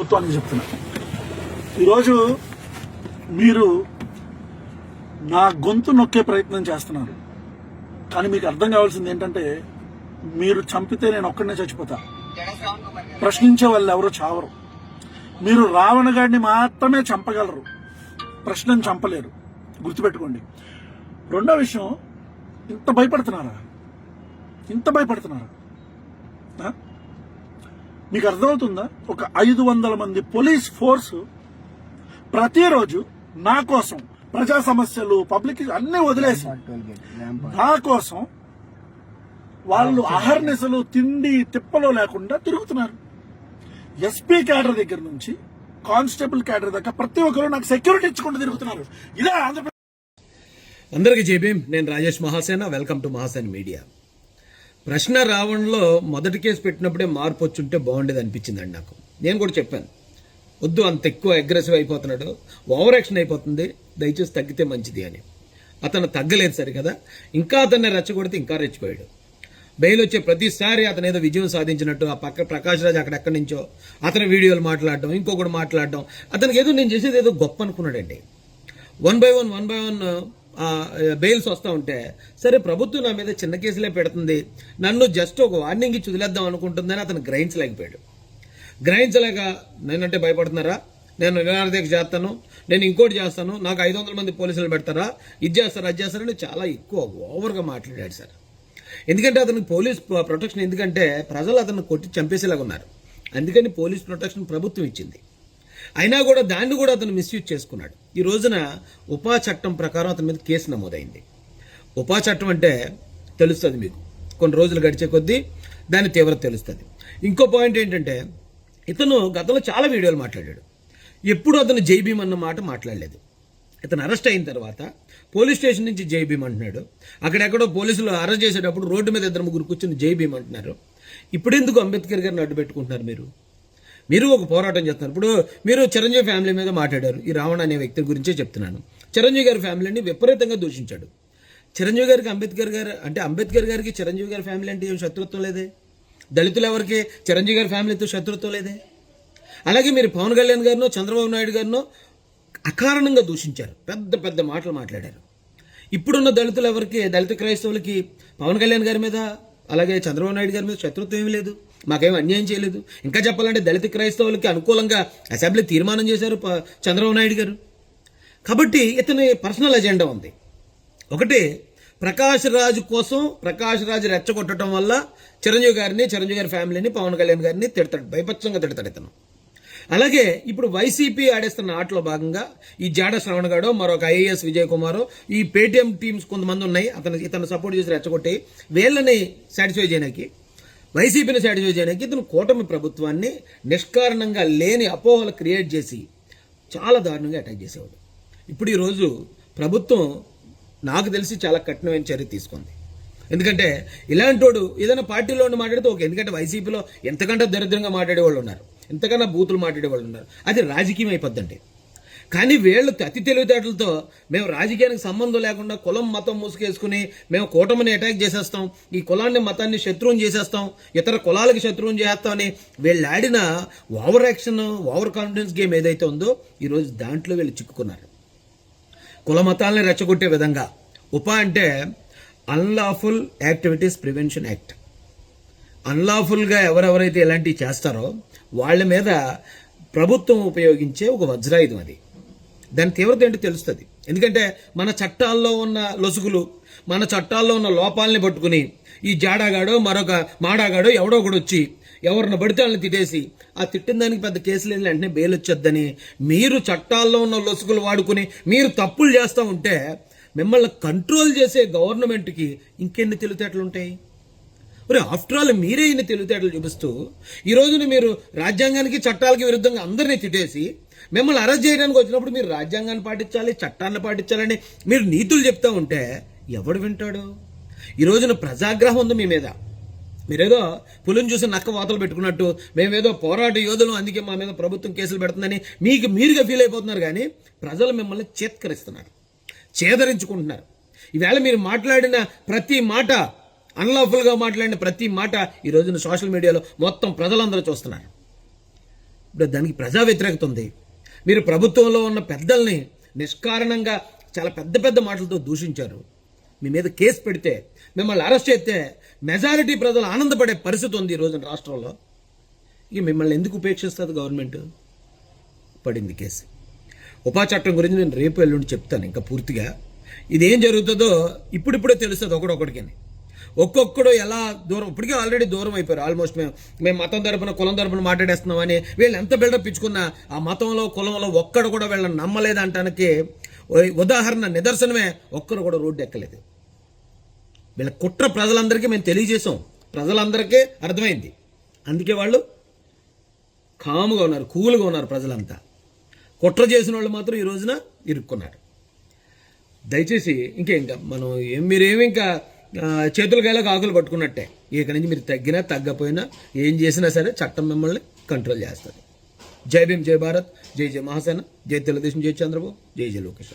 ప్రభుత్వానికి చెప్తున్నా, ఈరోజు మీరు నా గొంతు నొక్కే ప్రయత్నం చేస్తున్నారు. కానీ మీకు అర్థం కావాల్సింది ఏంటంటే, మీరు చంపితే నేను ఒక్కడనే చచ్చిపోతా. ప్రశ్నించే వాళ్ళు ఎవరో చావరు. మీరు రావణ గాడిని మాత్రమే చంపగలరు, ప్రశ్నను చంపలేరు. గుర్తుపెట్టుకోండి. రెండో విషయం, ఇంత భయపడుతున్నారా? మీకు అర్థమవుతుందా? ఒక 500 మంది పోలీస్ ఫోర్స్ ప్రతిరోజు నా కోసం ప్రజా సమస్యలు, పబ్లిక్ అన్ని వదిలేసి నా కోసం వాళ్ళు అహర్నిశలు తిండి తిప్పలో లేకుండా తిరుగుతున్నారు. ఎస్పీ క్యాడర్ దగ్గర నుంచి కానిస్టేబుల్ క్యాడర్ దాకా ప్రతి ఒక్కరు నాకు సెక్యూరిటీ ఇచ్చుకుంటూ తిరుగుతున్నారు. ఇదే ఆంధ్రప్రదేశ్. అందరికీ జై భీమ్. నేను Rajesh Mahasena. Welcome to Mahasena media. ప్రశ్న రావణంలో మొదటి కేసు పెట్టినప్పుడే మార్పు వచ్చుంటే బాగుండేది అనిపించిందండి నాకు. నేను కూడా చెప్పాను, వద్దు అంత ఎక్కువ అగ్రెసివ్ అయిపోతున్నాడు, ఓవర్ యాక్షన్ అయిపోతుంది, దయచేసి తగ్గితే మంచిది అని. అతను తగ్గలేదు సరి కదా, ఇంకా అతన్ని రెచ్చగొడితే ఇంకా రెచ్చిపోయాడు. బెయిల్ వచ్చే ప్రతిసారి అతను ఏదో విజయం సాధించినట్టు ఆ పక్క ప్రకాష్ రాజ్ అక్కడెక్కడి నుంచో అతని వీడియోలు మాట్లాడడం, ఇంకొకటి మాట్లాడడం, అతనికి ఏదో నేను చేసేది ఏదో గొప్ప అనుకున్నాడండి. వన్ బై వన్ బెయిల్స్ వస్తూ ఉంటే, సరే ప్రభుత్వం నా మీద చిన్న కేసులే పెడుతుంది, నన్ను జస్ట్ ఒక వార్నింగ్ ఇచ్చి వదిలేద్దాం అనుకుంటుందని అతను గ్రహించలేకపోయాడు. గ్రహించలేక నేనంటే భయపడుతున్నారా, నేను నిరార్థక చేస్తాను, నేను ఇంకోటి చేస్తాను, నాకు 500 మంది పోలీసులు పెడతారా, ఇది చేస్తారా, అది చేస్తారని చాలా ఎక్కువ ఓవర్గా మాట్లాడాడు సార్. ఎందుకంటే అతనికి పోలీస్ ప్రొటెక్షన్, ఎందుకంటే ప్రజలు అతను కొట్టి చంపేసేలాగా ఉన్నారు, అందుకని పోలీస్ ప్రొటెక్షన్ ప్రభుత్వం ఇచ్చింది. అయినా కూడా దాన్ని కూడా అతను మిస్యూజ్ చేసుకున్నాడు. ఈ రోజున ఉపా చట్టం ప్రకారం అతని మీద కేసు నమోదైంది. ఉపా చట్టం అంటే తెలుస్తుంది మీకు, కొన్ని రోజులు గడిచే కొద్దీ దాని తీవ్రత తెలుస్తుంది. ఇంకో పాయింట్ ఏంటంటే, ఇతను గతంలో చాలా వీడియోలు మాట్లాడాడు, ఎప్పుడు అతను జై భీమ్ అన్న మాట మాట్లాడలేదు. ఇతను అరెస్ట్ అయిన తర్వాత పోలీస్ స్టేషన్ నుంచి జై భీమ్ అంటున్నాడు, అక్కడెక్కడో పోలీసులు అరెస్ట్ చేసేటప్పుడు రోడ్డు మీద 2-3 కూర్చొని జై భీమ్ అంటున్నారు. ఇప్పుడు ఎందుకు అంబేద్కర్ గారిని అడ్డు పెట్టుకుంటున్నారు? మీరు ఒక పోరాటం చేస్తున్నారు. ఇప్పుడు మీరు చిరంజీవి ఫ్యామిలీ మీద మాట్లాడారు, ఈ రావణ అనే వ్యక్తి గురించే చెప్తున్నాను. చిరంజీవి గారి ఫ్యామిలీని విపరీతంగా దూషించాడు. చిరంజీవి గారికి అంబేద్కర్ గారికి చిరంజీవి గారి ఫ్యామిలీ అంటే ఏం శత్రుత్వం లేదే, దళితులు ఎవరికి చిరంజీవి గారి ఫ్యామిలీతో శత్రుత్వం లేదే. అలాగే మీరు పవన్ కళ్యాణ్ గారినో చంద్రబాబు నాయుడు గారినో అకారణంగా దూషించారు, పెద్ద పెద్ద మాటలు మాట్లాడారు. ఇప్పుడున్న దళితులు ఎవరికి, దళిత క్రైస్తవులకి పవన్ కళ్యాణ్ గారి మీద అలాగే చంద్రబాబు నాయుడు గారి మీద శత్రుత్వం ఏమీ లేదు, మాకేం అన్యాయం చేయలేదు. ఇంకా చెప్పాలంటే దళిత క్రైస్తవులకి అనుకూలంగా అసెంబ్లీ తీర్మానం చేశారు చంద్రబాబు నాయుడు గారు. కాబట్టి ఇతని పర్సనల్ ఎజెండా ఉంది. ఒకటి, ప్రకాష్ రాజ్ కోసం ప్రకాష్ రాజ్ రెచ్చగొట్టడం వల్ల చిరంజీవి గారి ఫ్యామిలీని, పవన్ కళ్యాణ్ గారిని తిడతాడు, భయపచ్చంగా తిడతాడు ఇతను. అలాగే ఇప్పుడు వైసీపీ ఆడేస్తున్న ఆటలో భాగంగా ఈ జాడ శ్రవణ్ గాడో మరొక ఐఏఎస్ విజయ్ కుమారో, ఈ పేటీఎం టీమ్స్ కొంతమంది ఉన్నాయి ఇతను సపోర్ట్ చేసి రెచ్చగొట్టి వీళ్ళని సాటిస్ఫై చేయడానికి, వైసీపీని సాటిస్ఫై చేయడానికి ఇతను కూటమి ప్రభుత్వాన్ని నిష్కారణంగా లేని అపోహలు క్రియేట్ చేసి చాలా దారుణంగా అటాక్ చేసేవాడు. ఇప్పుడు ఈరోజు ప్రభుత్వం నాకు తెలిసి చాలా కఠినమైన చర్య తీసుకుంది. ఎందుకంటే ఇలాంటోడు ఏదైనా పార్టీలో ఉండి మాట్లాడితే ఓకే, ఎందుకంటే వైసీపీలో ఎంతకంటే దరిద్రంగా మాట్లాడేవాళ్ళు ఉన్నారు, ఎంతకన్నా బూతులు మాట్లాడేవాళ్ళు ఉన్నారు, అది రాజకీయం అయిపోద్దండి. కానీ వీళ్ళు అతి తెలివితేటలతో మేము రాజకీయానికి సంబంధం లేకుండా కులం మతం మూసుకేసుకుని మేము కూటమిని అటాక్ చేసేస్తాం, ఈ కులాన్ని మతాన్ని శత్రువుని చేసేస్తాం, ఇతర కులాలకి శత్రువుని చేస్తామని వీళ్ళు ఆడిన over action, over confidence game ఏదైతే ఉందో ఈరోజు దాంట్లో వీళ్ళు చిక్కుకున్నారు. కుల మతాలని రెచ్చగొట్టే విధంగా ఉపా అంటే అన్లాఫుల్ యాక్టివిటీస్ ప్రివెన్షన్ యాక్ట్. అన్లాఫుల్గా ఎవరెవరైతే ఇలాంటివి చేస్తారో వాళ్ళ మీద ప్రభుత్వం ఉపయోగించే ఒక వజ్రాయుధం అది. దాని తీవ్రత ఏంటో తెలుస్తుంది. ఎందుకంటే మన చట్టాల్లో ఉన్న లొసుగులు, మన చట్టాల్లో ఉన్న లోపాలని పట్టుకుని ఈ జాడాగాడో మరొక మాడాగాడో ఎవడో ఒకడు వచ్చి ఎవరిని పడితే వాళ్ళని తిట్టేసి ఆ తిట్టిన దానికి పెద్ద కేసులు లేని వెంటనే బెయిల్ వచ్చేద్దని మీరు చట్టాల్లో ఉన్న లొసుగులు వాడుకుని మీరు తప్పులు చేస్తూ ఉంటే మిమ్మల్ని కంట్రోల్ చేసే గవర్నమెంట్కి ఇంకెన్ని తెలివితేటలు ఉంటాయి? మరి ఆఫ్టర్ ఆల్ మీరే ఇన్ని తెలివితేటలు చూపిస్తూ ఈ రోజున మీరు రాజ్యాంగానికి చట్టాలకి విరుద్ధంగా అందరినీ తిట్టేసి మిమ్మల్ని అరెస్ట్ చేయడానికి వచ్చినప్పుడు మీరు రాజ్యాంగాన్ని పాటించాలి, చట్టాన్ని పాటించాలని మీరు నీతులు చెప్తా ఉంటే ఎవడు వింటాడు? ఈ రోజున ప్రజాగ్రహం ఉంది మీ మీద. మీరేదో పులిని చూసి నక్క వాతలు పెట్టుకున్నట్టు మేమేదో పోరాట యోధులు, అందుకే మా మీద ప్రభుత్వం కేసులు పెడుతుందని మీరుగా ఫీల్ అయిపోతున్నారు. కానీ ప్రజలు మిమ్మల్ని చేత్కరిస్తున్నారు, చేదరించుకుంటున్నారు. ఈవేళ మీరు మాట్లాడిన ప్రతి మాట, అన్లాఫుల్గా మాట్లాడిన ప్రతి మాట ఈ రోజున సోషల్ మీడియాలో మొత్తం ప్రజలందరూ చూస్తున్నారు. ఇప్పుడు దానికి ప్రజా వ్యతిరేకత ఉంది. మీరు ప్రభుత్వంలో ఉన్న పెద్దల్ని నిష్కారణంగా చాలా పెద్ద పెద్ద మాటలతో దూషించారు. మీ మీద కేసు పెడితే, మిమ్మల్ని అరెస్ట్ చేస్తే మెజారిటీ ప్రజలు ఆనందపడే పరిస్థితి ఉంది ఈ రోజున రాష్ట్రంలో. ఇక మిమ్మల్ని ఎందుకు ఉపేక్షిస్తుంది గవర్నమెంట్? పడింది కేసు. ఉపా చట్టం గురించి నేను రేపు ఎల్లుండి చెప్తాను ఇంకా పూర్తిగా. ఇదేం జరుగుతుందో ఇప్పుడిప్పుడే తెలుస్తుంది ఒకడొకడికి. ఒక్కొక్కడు ఎలా దూరం, ఇప్పటికే ఆల్రెడీ దూరం అయిపోయారు. ఆల్మోస్ట్ మేము మతం తరపున కులం తరపున మాట్లాడేస్తున్నామని వీళ్ళు ఎంత బిల్డప్ ఇచ్చుకున్నా ఆ మతంలో కులంలో ఒక్కడు కూడా వీళ్ళని నమ్మలేదంటానికి ఉదాహరణ నిదర్శనమే. ఒక్కరు కూడా రోడ్డు ఎక్కలేదు. వీళ్ళ కుట్ర ప్రజలందరికీ మేము తెలియజేసాం, ప్రజలందరికీ అర్థమైంది. అందుకే వాళ్ళు కాముగా ఉన్నారు, కూల్గా ఉన్నారు. ప్రజలంతా కుట్ర చేసిన వాళ్ళు మాత్రం ఈ రోజున ఇరుక్కున్నారు. దయచేసి ఇంకా మనం మీరేమి ఇంకా చేతుల గాయలకు ఆకులు పట్టుకున్నట్టే. ఇక నుంచి మీరు తగ్గినా తగ్గపోయినా ఏం చేసినా సరే చట్టం మిమ్మల్ని కంట్రోల్ చేస్తుంది. జై భీమ్, జై భారత్, జై జై మహాసేన, జై తెలుగుదేశం, జై చంద్రబాబు, జై జై లోకేష్.